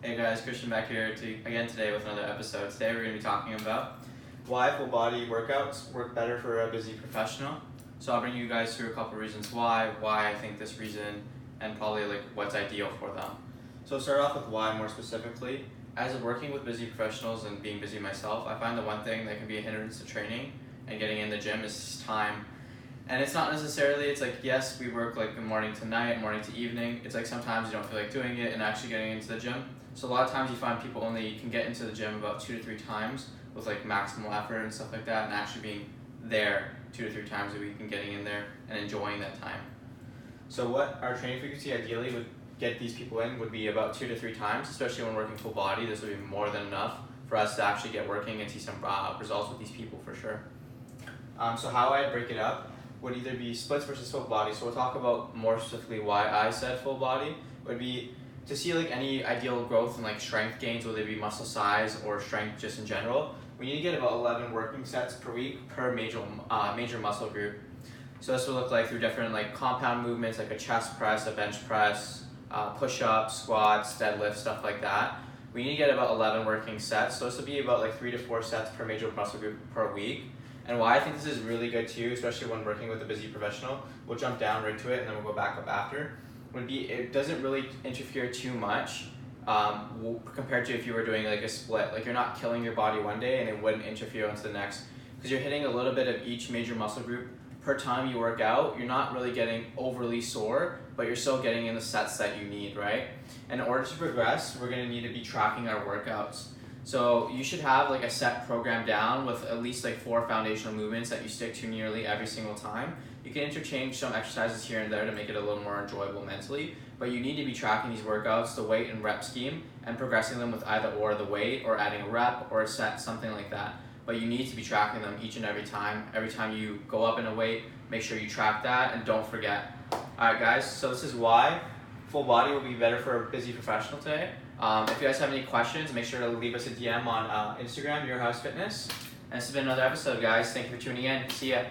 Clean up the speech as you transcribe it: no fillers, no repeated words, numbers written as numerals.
Hey guys, Christian back here again today with another episode. Today we're going to be talking about why full body workouts work better for a busy professional. So I'll bring you guys through a couple reasons why I think this reason, and probably like what's ideal for them. So start off with why more specifically. As of working with busy professionals and being busy myself, I find the one thing that can be a hindrance to training and getting in the gym is time. And it's not necessarily, it's like, yes, we work like morning to night, morning to evening. It's like sometimes you don't feel like doing it and actually getting into the gym. So a lot of times you find people only can get into the gym about 2 to 3 times with like maximal effort and stuff like that, and actually being there 2 to 3 times a week and getting in there and enjoying that time. So what our training frequency ideally would get these people in would be about 2 to 3 times, especially when working full body. This would be more than enough for us to actually get working and see some results with these people for sure. So how I break it up would either be splits versus full body. So we'll talk about more specifically why I said full body. Would be to see like any ideal growth and like strength gains, whether it be muscle size or strength just in general. We need to get about 11 working sets per week per major muscle group. So this will look like through different like compound movements like a chest press, a bench press, push-ups, squats, deadlifts, stuff like that. We need to get about 11 working sets. So this will be about like 3 to 4 sets per major muscle group per week. And why I think this is really good too, especially when working with a busy professional, we'll jump down right to it and then we'll go back up after, would be it doesn't really interfere too much compared to if you were doing like a split. Like you're not killing your body one day and it wouldn't interfere into the next, because you're hitting a little bit of each major muscle group per time you work out. You're not really getting overly sore, but you're still getting in the sets that you need, right? And in order to progress, we're gonna need to be tracking our workouts. So you should have like a set program down with at least like 4 foundational movements that you stick to nearly every single time. You can interchange some exercises here and there to make it a little more enjoyable mentally, but you need to be tracking these workouts, the weight and rep scheme, and progressing them with either or the weight or adding a rep or a set, something like that. But you need to be tracking them each and every time. Every time you go up in a weight, make sure you track that and don't forget. Alright guys, so this is why full body will be better for a busy professional today. If you guys have any questions, make sure to leave us a DM on Instagram, Your House Fitness. And this has been another episode, guys. Thank you for tuning in. See ya.